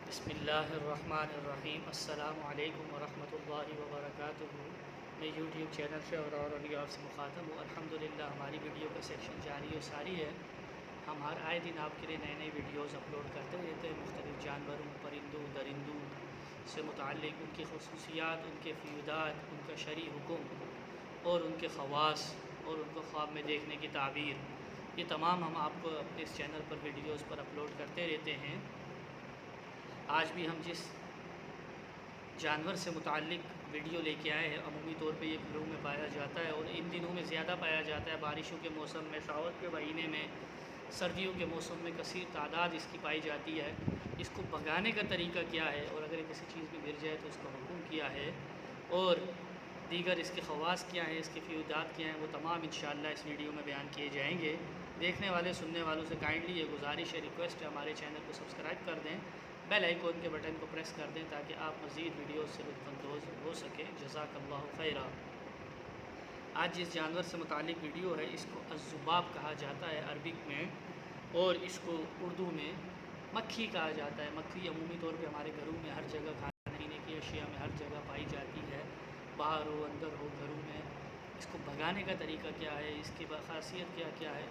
بسم اللہ الرحمن الرحیم۔ السلام علیکم ورحمۃ اللہ وبرکاتہ۔ میں یوٹیوب چینل سے اور آپ سے مخاطب ہوں۔ الحمدللہ ہماری ویڈیو کا سیکشن جاری و ساری ہے۔ ہم ہر آئے دن آپ کے لیے نئے نئے ویڈیوز اپلوڈ کرتے رہتے ہیں، مختلف جانوروں، پرندوں، درندوں سے متعلق ان کی خصوصیات، ان کے فیودات، ان کا شرعی حکم اور ان کے خواص اور ان کو خواب میں دیکھنے کی تعبیر، یہ تمام ہم آپ کو اپنے اس چینل پر ویڈیوز پر اپلوڈ کرتے رہتے ہیں۔ آج بھی ہم جس جانور سے متعلق ویڈیو لے کے آئے ہیں، عمومی طور پہ یہ گھروں میں پایا جاتا ہے اور ان دنوں میں زیادہ پایا جاتا ہے۔ بارشوں کے موسم میں، ساون کے مہینے میں، سردیوں کے موسم میں کثیر تعداد اس کی پائی جاتی ہے۔ اس کو بھگانے کا طریقہ کیا ہے اور اگر کسی چیز میں گر جائے تو اس کا حکم کیا ہے اور دیگر اس کے خواص کیا ہیں، اس کے فیودات کیا ہیں، وہ تمام انشاءاللہ اس ویڈیو میں بیان کیے جائیں گے۔ دیکھنے والے سننے والوں سے کائنڈلی یہ گزارش ہے، ریکویسٹ ہے، ہمارے چینل کو سبسکرائب کر دیں، بیل آئیکن کے بٹن کو پریس کر دیں تاکہ آپ مزید ویڈیوز سے لطف اندوز ہو سکیں۔ جزاک اللہ خیرہ۔ آج جس جانور سے متعلق ویڈیو ہے، اس کو الذباب کہا جاتا ہے عربک میں، اور اس کو اردو میں مکھی کہا جاتا ہے۔ مکھی عمومی طور پہ ہمارے گھروں میں ہر جگہ، کھانے پینے کی اشیاء میں ہر جگہ پائی جاتی ہے، باہر ہو اندر ہو گھروں میں۔ اس کو بھگانے کا طریقہ کیا ہے، اس کی خاصیت کیا کیا ہے،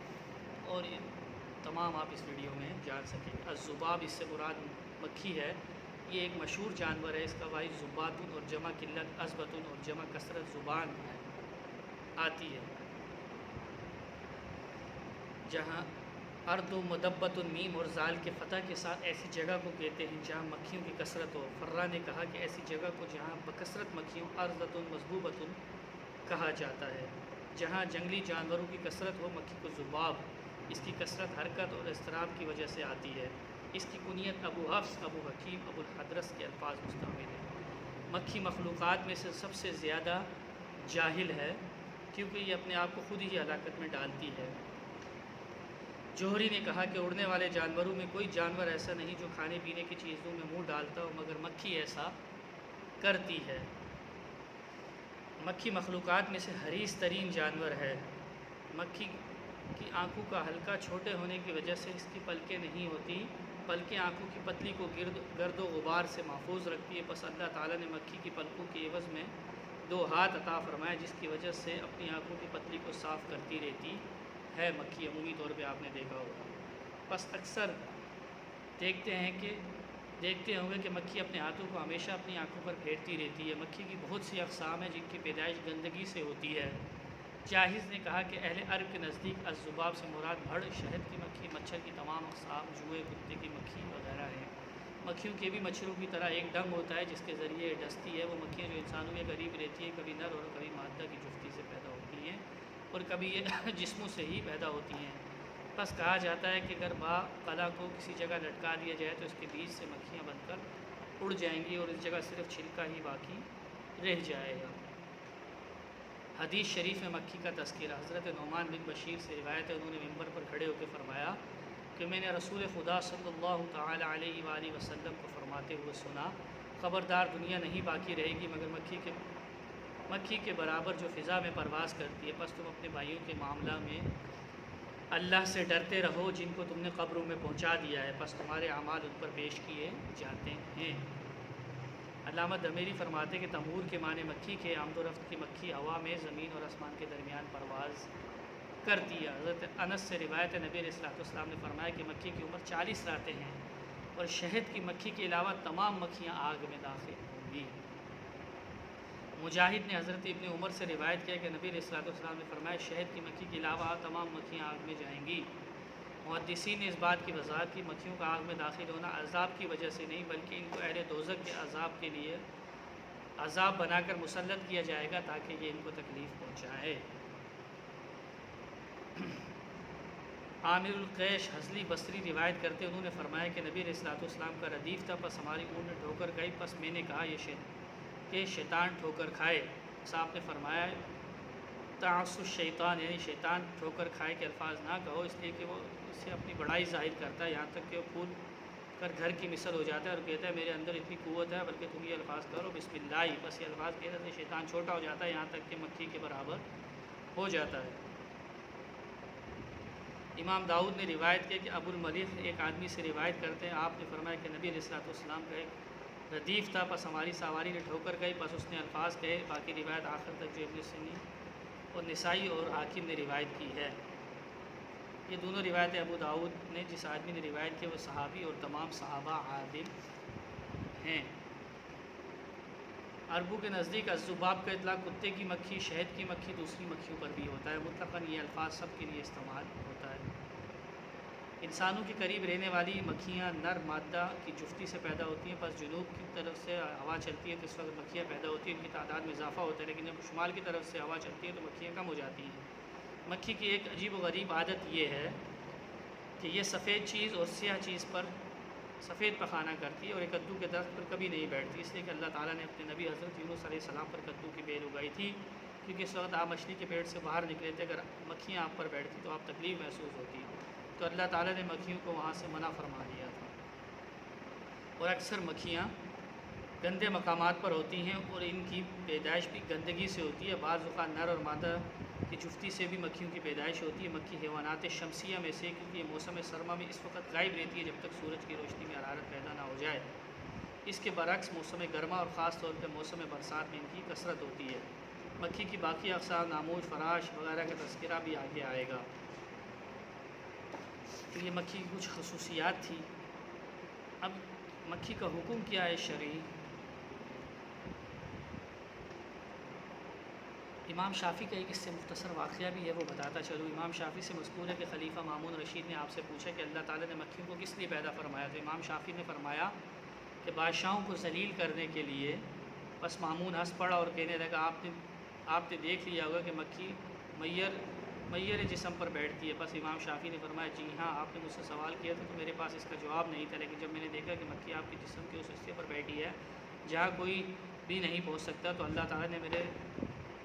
اور یہ تمام آپ اس ویڈیو میں جان سکیں۔ الذباب اس سے مراد مکھی ہے۔ یہ ایک مشہور جانور ہے۔ اس کا واحد ذباتن اور جمع قلت عصبتن اور جمع کثرت زبان آتی ہے، جہاں ارض و مدبت میم اور زال کے فتح کے ساتھ ایسی جگہ کو کہتے ہیں جہاں مکھیوں کی کثرت ہو۔ فرا نے کہا کہ ایسی جگہ کو جہاں بکثرت مکھیوں ارضۃ مذبوبۃ کہا جاتا ہے۔ جہاں جنگلی جانوروں کی کثرت ہو، مکھی کو ذباب اس کی کثرت، حرکت اور اضطراب کی وجہ سے آتی ہے۔ اس کی کنیت ابو حفص، ابو حکیم، ابو الحدرس کے الفاظ مستعمل ہیں۔ مکھی مخلوقات میں سے سب سے زیادہ جاہل ہے کیونکہ یہ اپنے آپ کو خود ہی ہلاکت میں ڈالتی ہے۔ جوہری نے کہا کہ اڑنے والے جانوروں میں کوئی جانور ایسا نہیں جو کھانے پینے کی چیزوں میں منہ ڈالتا ہو، مگر مکھی ایسا کرتی ہے۔ مکھی مخلوقات میں سے حریص ترین جانور ہے۔ مکھی کی آنکھوں کا حلقہ چھوٹے ہونے کی وجہ سے اس کی پلکیں نہیں ہوتی، پلکیں آنکھوں کی پتلی کو گرد و غبار سے محفوظ رکھتی ہے۔ پس اللہ تعالیٰ نے مکھی کی پلکوں کے عوض میں 2 ہاتھ عطا فرمائے، جس کی وجہ سے اپنی آنکھوں کی پتلی کو صاف کرتی رہتی ہے۔ مکھی عمومی طور پہ آپ نے دیکھا ہوگا۔ بس اکثر دیکھتے ہوں گے کہ مکھی اپنے ہاتھوں کو ہمیشہ اپنی آنکھوں پر پھیرتی رہتی ہے۔ مکھی کی بہت سی اقسام ہیں جن کی پیدائش گندگی سے ہوتی ہے۔ جاہز نے کہا کہ اہل عرب کے نزدیک الذباب سے مراد بھڑ، شہد کی مکھی، مچھر کی تمام اقسام، جوئے، کتے کی مکھی وغیرہ ہیں۔ مکھیوں کے بھی مچھروں کی طرح ایک ڈنگ ہوتا ہے جس کے ذریعے ڈستی ہے۔ وہ مکھیاں جو انسانوں کے قریب رہتی ہیں، کبھی نر اور کبھی مادہ کی جفتی سے پیدا ہوتی ہیں اور کبھی یہ جسموں سے ہی پیدا ہوتی ہیں۔ بس کہا جاتا ہے کہ اگر باقلا کو کسی جگہ لٹکا دیا جائے تو اس کے بیچ سے مکھیاں بن کر اڑ جائیں گی اور اس جگہ صرف چھلکا ہی باقی رہ جائے گا۔ حدیث شریف میں مکھی کا تذکرہ۔ حضرت نعمان بن بشیر سے روایت ہے، انہوں نے ممبر پر کھڑے ہو کے فرمایا کہ میں نے رسول خدا صلی اللہ تعالی علیہ وآلہ وسلم کو فرماتے ہوئے سنا، خبردار دنیا نہیں باقی رہے گی مگر مکھی کے برابر جو فضا میں پرواز کرتی ہے۔ پس تم اپنے بھائیوں کے معاملہ میں اللہ سے ڈرتے رہو جن کو تم نے قبروں میں پہنچا دیا ہے، پس تمہارے اعمال ان پر پیش کیے جاتے ہیں۔ علامہ دمیری فرماتے کہ تمور کے معنی مکھی کے، آمد و رفت کی مکھی ہوا میں زمین اور آسمان کے درمیان پرواز کرتی ہے۔ حضرت انس سے روایت نبی علیہ السلام نے فرمایا کہ مکھی کی عمر 40 راتیں ہیں اور شہد کی مکھی کے علاوہ تمام مکھیاں آگ میں داخل ہوں گی۔ مجاہد نے حضرت ابن عمر سے روایت کیا کہ نبی علیہ السلام نے فرمایا شہد کی مکھی کے علاوہ تمام مکھیاں آگ میں جائیں گی۔ محدثین نے اس بات کی وضاحت کی مکھیوں کا آگ میں داخل ہونا عذاب کی وجہ سے نہیں بلکہ ان کو اہل دوزخ کے عذاب کے لیے عذاب بنا کر مسلط کیا جائے گا تاکہ یہ ان کو تکلیف پہنچائے۔ عامر القیش حضلی بصری روایت کرتے انہوں نے فرمایا کہ نبی علیہ السلام کا ردیف تھا، پس ہماری اونٹ نے ٹھوکر کھائی، پس میں نے کہا کہ شیطان ٹھوکر کھائے۔ صاحب نے فرمایا تعص الشیطان، یعنی شیطان ٹھوکر کھائے کے الفاظ نہ کہو، اس لیے کہ وہ اس سے اپنی بڑائی ظاہر کرتا ہے، یہاں تک کہ وہ پھول کر گھر کی مثل ہو جاتا ہے اور کہتا ہے میرے اندر اتنی قوت ہے، بلکہ تم یہ الفاظ کرو بسم اللہ۔ بس یہ الفاظ کہنے سے شیطان چھوٹا ہو جاتا ہے، یہاں تک کہ مکھی کے برابر ہو جاتا ہے۔ امام داؤد نے روایت کیا کہ ابو الملیح ایک آدمی سے روایت کرتے ہیں، آپ نے فرمایا کہ نبی علیہ الصلوۃ والسلام کا ایک ردیف تھا، پس ہماری سواری نے ٹھوکر گئی، پس اس نے الفاظ کہے۔ باقی روایت آخر تک جو ابن سنی اور نسائی اور حاکم نے روایت کی ہے۔ یہ دونوں روایتیں ابو داؤد نے جس آدمی نے روایت کی وہ صحابی اور تمام صحابہ عادل ہیں۔ عربوں کے نزدیک الذباب کا اطلاق کتے کی مکھی، شہد کی مکھی، دوسری مکھیوں پر بھی ہوتا ہے۔ مطلقاً یہ الفاظ سب کے لیے استعمال ہوتا ہے۔ انسانوں کے قریب رہنے والی مکھیاں نر مادہ کی جفتی سے پیدا ہوتی ہیں، پس جنوب کی طرف سے ہوا چلتی ہے تو اس وقت مکھیاں پیدا ہوتی ہیں، ان کی تعداد میں اضافہ ہوتا ہے، لیکن جب شمال کی طرف سے ہوا چلتی ہے تو مکھیاں کم ہو جاتی ہیں۔ مکھی کی ایک عجیب و غریب عادت یہ ہے کہ یہ سفید چیز اور سیاہ چیز پر سفید پخانہ کرتی ہے، اور ایک کدو کے درخت پر کبھی نہیں بیٹھتی، اس لیے کہ اللہ تعالیٰ نے اپنے نبی حضرت یونس علیہ السلام پر کدو کی بیل اگائی تھی، کیونکہ اس وقت آپ مچھلی کے پیٹ سے باہر نکلے تھے، اگر مکھیاں آپ پر بیٹھتی تو آپ تکلیف محسوس ہوتی، تو اللہ تعالیٰ نے مکھیوں کو وہاں سے منع فرما دیا تھا۔ اور اکثر مکھیاں گندے مقامات پر ہوتی ہیں اور ان کی پیدائش بھی گندگی سے ہوتی ہے۔ بعض اوقات نر اور مادہ کی جفتی سے بھی مکھیوں کی پیدائش ہوتی ہے۔ مکھی حیوانات شمسیہ میں سے، کیونکہ یہ موسم سرما میں اس وقت غائب رہتی ہے جب تک سورج کی روشنی میں حرارت پیدا نہ ہو جائے۔ اس کے برعکس موسم گرما اور خاص طور پہ موسم برسات میں ان کی کثرت ہوتی ہے۔ مکھی کی باقی اقسام ناموش، فراش وغیرہ کا تذکرہ بھی آگے آئے گا۔ تو یہ مکھی کی کچھ خصوصیات تھی۔ اب مکھی کا حکم کیا ہے شرعی؟ امام شافعی کا ایک اس سے مختصر واقعہ بھی ہے، وہ بتاتا چلوں۔ امام شافعی سے مذکور ہے کہ خلیفہ مامون رشید نے آپ سے پوچھا کہ اللہ تعالیٰ نے مکھیوں کو کس لیے پیدا فرمایا، تو امام شافعی نے فرمایا کہ بادشاہوں کو ذلیل کرنے کے لیے۔ بس مامون ہنس پڑا اور کہنے لگا آپ نے دیکھ لیا ہوگا کہ مکھی میّر جسم پر بیٹھتی ہے۔ بس امام شافعی نے فرمایا جی ہاں، آپ نے مجھ سے سوال کیا تھا تو میرے پاس اس کا جواب نہیں تھا، لیکن جب میں نے دیکھا کہ مکھی آپ کے جسم کے اس حصے پر بیٹھی ہے جہاں کوئی بھی نہیں پہنچ سکتا، تو اللہ تعالیٰ نے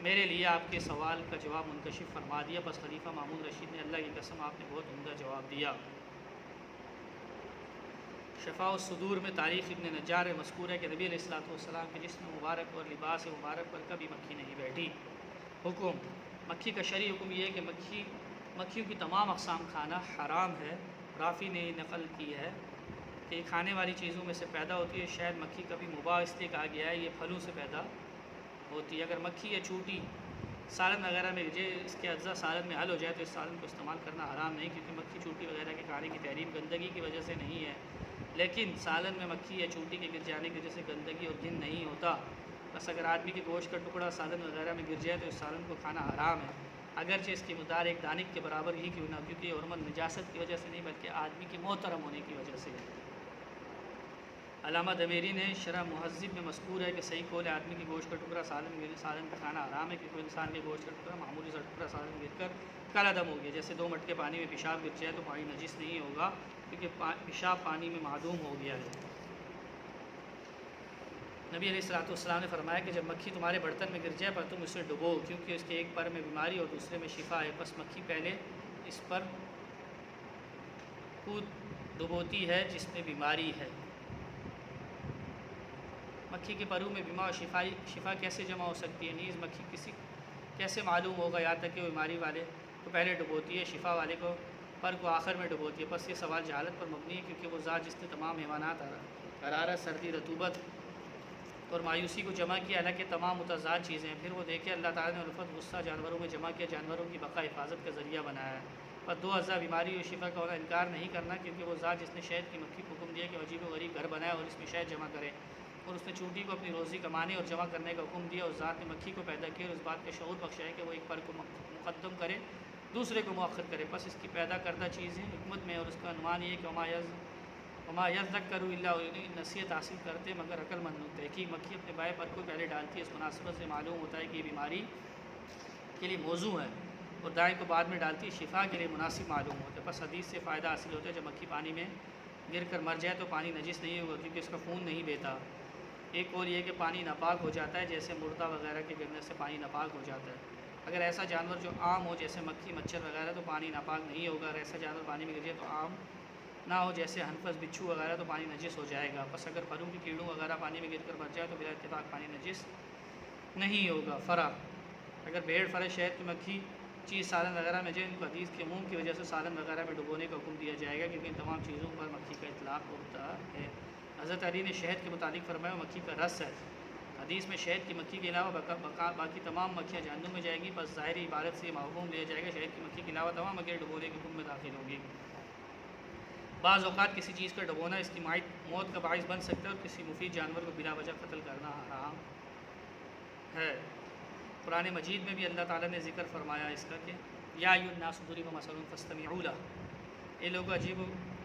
میرے لیے آپ کے سوال کا جواب منکشف فرما دیا۔ بس خلیفہ مامون رشید نے اللہ کی قسم آپ نے بہت عمدہ جواب دیا۔ شفاء الصدور میں تاریخ ابن نجار مذکور ہے کہ نبی علیہ الصلوۃ والسلام کے جسم مبارک اور لباس مبارک پر کبھی مکھی نہیں بیٹھی۔ حکم مکھی کا شرعی حکم یہ ہے کہ مکھیوں کی تمام اقسام کھانا حرام ہے۔ رافی نے نقل کی ہے کہ یہ کھانے والی چیزوں میں سے پیدا ہوتی ہے۔ شاید مکھی کبھی مباح اس لیے کہا گیا ہے، یہ پھلوں سے پیدا ہوتی ہے۔ اگر مکھی یا چوٹی سالن وغیرہ میں اس کے اجزاء سالن میں حل ہو جائے تو اس سالن کو استعمال کرنا حرام نہیں، کیونکہ مکھی چوٹی وغیرہ کے کھانے کی تحریم گندگی کی وجہ سے نہیں ہے، لیکن سالن میں مکھی یا چوٹی کے گر جانے کی وجہ سے گندگی اور گھن نہیں ہوتا۔ بس اگر آدمی کے گوشت کا ٹکڑا سالن وغیرہ میں گر جائے تو اس سالن کو کھانا حرام ہے، اگرچہ اس کی مقدار ایک دانک کے برابر ہی کیوں نہ، کیونکہ یہ حرمت نجاست کی وجہ سے نہیں بلکہ آدمی کے محترم ہونے کی وجہ سے ہے۔ علامہ دمیری نے شرح مہذب میں مذکور ہے کہ صحیح قول آدمی کے گوشت کا ٹکڑا سالن کا کھانا حرام ہے، کیونکہ انسان کے گوشت کا ٹکڑا معمولی سا ٹکڑا سالن گر کر کالا دم ہو گیا۔ جیسے 2 مٹکے پانی میں پیشاب گر جائے تو پانی نجس نہیں ہوگا، کیونکہ پیشاب پانی میں معدوم ہو گیا ہے۔ نبی علیہ الصلوۃ والسلام نے فرمایا کہ جب مکھی تمہارے برتن میں گر جائے پر تم اسے ڈبو، کیونکہ اس کے ایک پر میں بیماری اور دوسرے میں شفا ہے۔ بس مکھی پہلے اس پر کو ڈبوتی ہے جس میں بیماری ہے۔ مکھی کے پرو میں بیمار اور شفا کیسے جمع ہو سکتی ہے؟ نیز مکھی کیسے معلوم ہوگا؟ یہاں تک کہ وہ بیماری والے کو پہلے ڈبوتی ہے، شفا والے کو پر کو آخر میں ڈبوتی ہے۔ بس یہ سوال جہالت پر مبنی ہے، کیونکہ وہ ذات جس نے تمام حیوانات حرارت، سردی، رطوبت اور مایوسی کو جمع کیا، حالانکہ تمام متضاد چیزیں ہیں، پھر وہ دیکھے اللہ تعالیٰ نے الفت غصہ جانوروں میں جمع کیا، جانوروں کی بقا حفاظت کا ذریعہ بنایا ہے۔ پر 2 اجزاء بیماری اور شفا کا ہونا انکار نہیں کرنا، کیونکہ وہ ذات جس نے شہد کی مکھی کو حکم دیا کہ عجیب و غریب گھر بنائے اور اس میں شہد جمع کرے، اور اس نے چونٹی کو اپنی روزی کمانے اور جمع کرنے کا حکم دیا، اس ذات نے مکھی کو پیدا کیا اور اس بات کا شعور بخشا ہے کہ وہ ایک پر کو مقدم کرے دوسرے کو مؤخر کرے۔ پس اس کی پیدا کردہ چیزیں حکمت میں، اور اس کا عنوان یہ ہے کہ وما یذکر الا نصیحت حاصل کرتے مگر عقل مند لوگ۔ تحقیق مکھی اپنے بائیں پر کو پہلے ڈالتی ہے، اس مناسبت سے معلوم ہوتا ہے کہ یہ بیماری کے لیے موضوع ہے، اور دائیں کو بعد میں ڈالتی ہے، شفا کے لیے مناسب معلوم ہوتا ہے۔ پس حدیث سے فائدہ حاصل ہوتا ہے جب مکھی پانی میں گر کر مر جائے تو پانی نجس نہیں ہوگا، کیونکہ اس کا خون نہیں بہتا۔ ایک اور یہ کہ پانی ناپاک ہو جاتا ہے، جیسے مردہ وغیرہ کے گرنے سے پانی ناپاک ہو جاتا ہے۔ اگر ایسا جانور جو عام ہو جیسے مکھی، مچھر وغیرہ تو پانی ناپاک نہیں ہوگا، اگر ایسا جانور پانی میں گر جائے تو عام نہ ہو جیسے ہنفس، بچھو وغیرہ تو پانی نجس ہو جائے گا۔ پس اگر پروں کی کیڑوں وغیرہ پانی میں گر کر مر جائے تو بلا اتفاق پانی نجس نہیں ہوگا۔ فرع اگر بھیڑ فرے شہد کی مکھی چیز سالن وغیرہ میں جو ان کو حدیث کے عموم کی وجہ سے سالن وغیرہ میں ڈبونے کا حکم دیا جائے گا، کیونکہ ان تمام چیزوں پر مکھی کا اطلاق ہوتا ہے۔ حضرت علی نے شہد کے متعلق فرمایا مکھی کا رس ہے۔ حدیث میں شہد کی مکھی کے علاوہ باقی تمام مکھیاں جہنم میں جائیں گی، بس ظاہری عبارت سے یہ مفہوم لیا جائے گا شہد کی مکھی کے علاوہ تمام مکھیاں ڈبونے کے حکم میں داخل ہوں گی۔ بعض اوقات کسی چیز کا ڈبونا اس کی موت کا باعث بن سکتا ہے اور کسی مفید جانور کو بلا وجہ قتل کرنا حرام ہے۔ قرآن مجید میں بھی اللہ تعالیٰ نے ذکر فرمایا اس کا کہ یا ایھا الناس ضرب مثل فاستمعوا لہ، یہ لوگ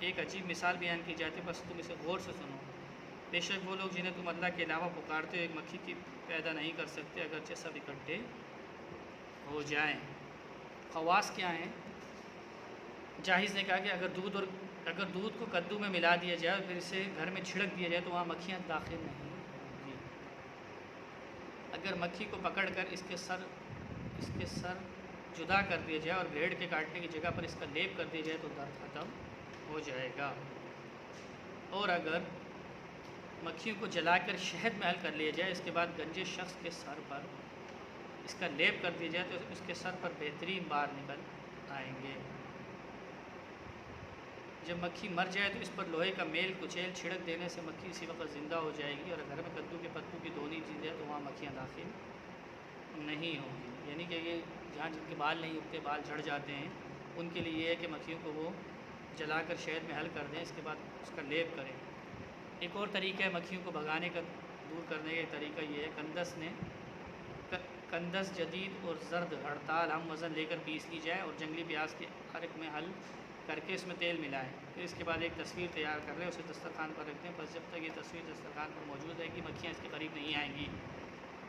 ایک عجیب مثال بیان کی جاتی ہے، بس تم اسے غور سے سنو۔ بے شک وہ لوگ جنہیں تم اللہ کے علاوہ پکارتے ہو ایک مکھی کی پیدا نہیں کر سکتے اگرچہ سب اکٹھے ہو جائیں۔ خواص کیا ہیں؟ جاہز نے کہا کہ اگر دودھ کو کدو میں ملا دیا جائے اور پھر اسے گھر میں چھڑک دیا جائے تو وہاں مکھیاں داخل نہیں ہوگی۔ اگر مکھی کو پکڑ کر اس کے سر جدا کر دیا جائے اور بھیڑ کے کاٹنے کی جگہ پر اس کا لیپ کر دیا جائے تو درد ختم ہو جائے گا۔ اور اگر مکھیوں کو جلا کر شہد میں حل کر لیا جائے، اس کے بعد گنجے شخص کے سر پر اس کا لیپ کر دیا جائے تو اس کے سر پر بہترین بال نکل آئیں گے۔ جب مکھی مر جائے تو اس پر لوہے کا میل کچیل چھڑک دینے سے مکھی اسی وقت زندہ ہو جائے گی، اور گھر میں کدو کے پتوں کی دونی چیز ہے تو وہاں مکھیاں داخل نہیں ہوں گی۔ یعنی کہ یہ جہاں جن کے بال نہیں اگتے، بال جھڑ جاتے ہیں، ان کے لیے یہ ہے کہ مکھیوں کو وہ جلا کر شہد میں حل کر دیں، اس کے بعد اس کا لیپ کریں۔ ایک اور طریقہ ہے مکھیوں کو بھگانے کا، دور کرنے کا طریقہ یہ ہے کندس جدید اور زرد ہڑتال ہم وزن لے کر پیس لی جائے اور جنگلی پیاز کے عرق میں حل کر کے اس میں تیل ملائیں، پھر اس کے بعد ایک تصویر تیار کر لیں، اسے دسترخوان پر رکھ دیں، بس جب تک یہ تصویر دسترخوان پر موجود رہے گی مکھیاں اس کے قریب نہیں آئیں گی۔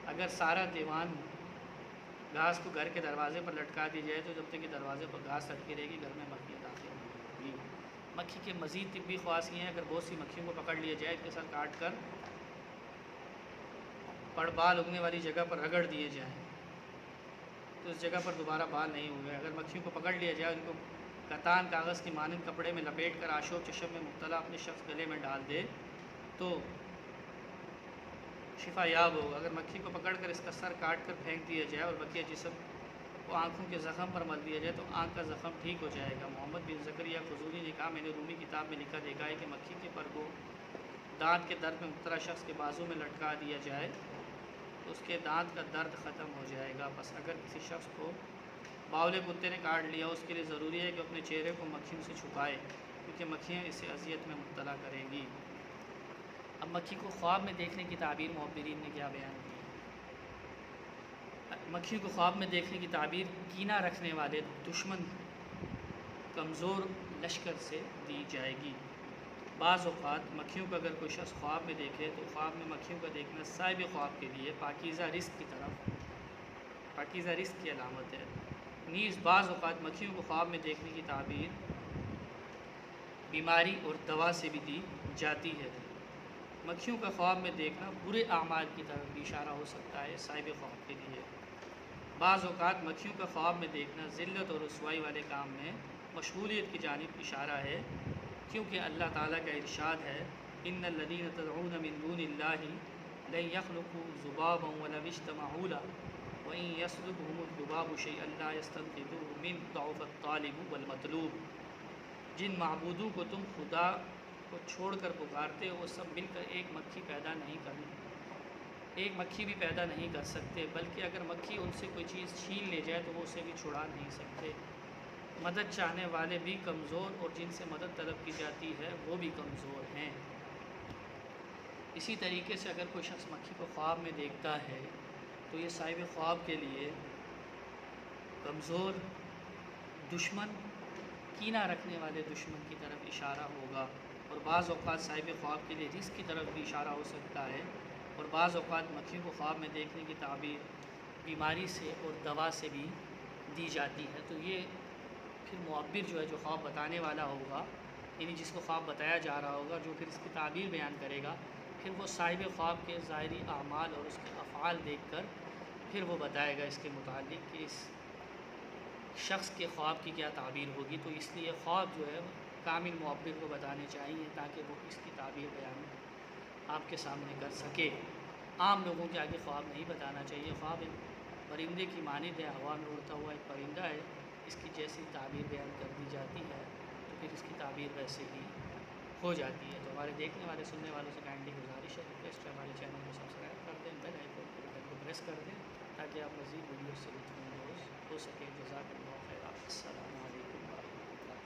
اگر سارا دیوان گھاس کو گھر کے دروازے پر لٹکا دی جائے تو جب تک کہ دروازے پر گھاس لٹکی رہے گی گھر میں مکھیاں داخل نہیں ہوں گی۔ مکھی کے مزید طبی خواص یہ ہیں، اگر بہت سی مکھیوں کو پکڑ لیا جائے، ان کے سر کاٹ کر پڑ بال اگنے والی جگہ پر رگڑ دیے جائیں تو اس جگہ پر دوبارہ بال نہیں ہوں گے۔ اگر مکھیوں کو پکڑ لیا جائے، ان کو کتان کاغذ کی مانند کپڑے میں لپیٹ کر آشوب چشم میں مبتلا اپنے شخص گلے میں ڈال دے تو شفا یاب ہوگا۔ اگر مکھی کو پکڑ کر اس کا سر کاٹ کر پھینک دیا جائے اور بقیہ جسم کو آنکھوں کے زخم پر مل دیا جائے تو آنکھ کا زخم ٹھیک ہو جائے گا۔ محمد بن زکریا خضوری نے کہا میں نے رومی کتاب میں لکھا دیکھا ہے کہ مکھی کے پر کو دانت کے درد میں مبتلا شخص کے بازو میں لٹکا دیا جائے تو اس کے دانت کا درد ختم ہو جائے گا۔ بس اگر کسی شخص کو باولے کتے نے کاٹ لیا، اس کے لیے ضروری ہے کہ اپنے چہرے کو مکھیوں سے چھپائے، کیونکہ مکھیاں اسے اذیت میں مبتلا کریں گی۔ اب مکھی کو خواب میں دیکھنے کی تعبیر معبرین نے کیا بیان کی ہے؟ مکھیوں کو خواب میں دیکھنے کی تعبیر کینہ رکھنے والے دشمن کمزور لشکر سے دی جائے گی۔ بعض اوقات مکھیوں کو اگر کوئی شخص خواب میں دیکھے تو خواب میں مکھیوں کا دیکھنا صاحب خواب کے لیے پاکیزہ رزق کی علامت ہے۔ نیز بعض اوقات مکھیوں کو خواب میں دیکھنے کی تعبیر بیماری اور دوا سے بھی دی جاتی ہے۔ مکھیوں کا خواب میں دیکھنا برے اعمال کی طرف بھی اشارہ ہو سکتا ہے صاحب خواب کے لیے۔ بعض اوقات مکھیوں کا خواب میں دیکھنا ذلت اور رسوائی والے کام میں مشغولیت کی جانب اشارہ ہے، کیونکہ اللہ تعالیٰ کا ارشاد ہے ان الذین تدعون من دون اللہ لن یخلقوا ذبابا ولو اجتمعوا لہ وَإِن يَسْلُبْهُمُ الذُّبَابُ شَيْئًا لَا يَسْتَنقِذُوهُ مِنْ ضَعْفِ الطَّالِبِ وَالْمَطْلُوبِ۔ جن معبودوں کو تم خدا کو چھوڑ کر پکارتے ہو وہ سب مل کر ایک مکھی بھی پیدا نہیں کر سکتے، بلکہ اگر مکھی ان سے کوئی چیز چھین لے جائے تو وہ اسے بھی چھڑا نہیں سکتے۔ مدد چاہنے والے بھی کمزور اور جن سے مدد طلب کی جاتی ہے وہ بھی کمزور ہیں۔ اسی طریقے سے اگر کوئی شخص مکھی کو خواب میں دیکھتا ہے تو یہ صاحب خواب کے لیے کمزور دشمن، کینہ رکھنے والے دشمن کی طرف اشارہ ہوگا، اور بعض اوقات صاحب خواب کے لیے رزق کی طرف بھی اشارہ ہو سکتا ہے، اور بعض اوقات مکھیوں کو خواب میں دیکھنے کی تعبیر بیماری سے اور دوا سے بھی دی جاتی ہے۔ تو یہ پھر معبر جو ہے، جو خواب بتانے والا ہوگا، یعنی جس کو خواب بتایا جا رہا ہوگا، جو پھر اس کی تعبیر بیان کرے گا، پھر وہ صاحب خواب کے ظاہری اعمال اور اس کے افعال دیکھ کر پھر وہ بتائے گا اس کے متعلق کہ اس شخص کے خواب کی کیا تعبیر ہوگی۔ تو اس لیے خواب جو ہے کامل معبر کو بتانے چاہیے تاکہ وہ اس کی تعبیر بیان آپ کے سامنے کر سکے۔ عام لوگوں کے آگے خواب نہیں بتانا چاہیے۔ خواب پرندے کی مانند ہے، ہوا میں اڑتا ہوا ایک پرندہ ہے، اس کی جیسی تعبیر بیان کر دی جاتی ہے تو پھر اس کی تعبیر ویسے ہی ہو جاتی ہے۔ تو ہمارے دیکھنے والے سننے والوں سے کائنڈلی گزارش ہے، ریکویسٹ ہے، ہمارے چینل کو سبسکرائب کر دیں، بیل آئیکن کو پریس کر دیں تاکہ آپ مزید ویڈیوز سے لطف اندوز ہو سکیں۔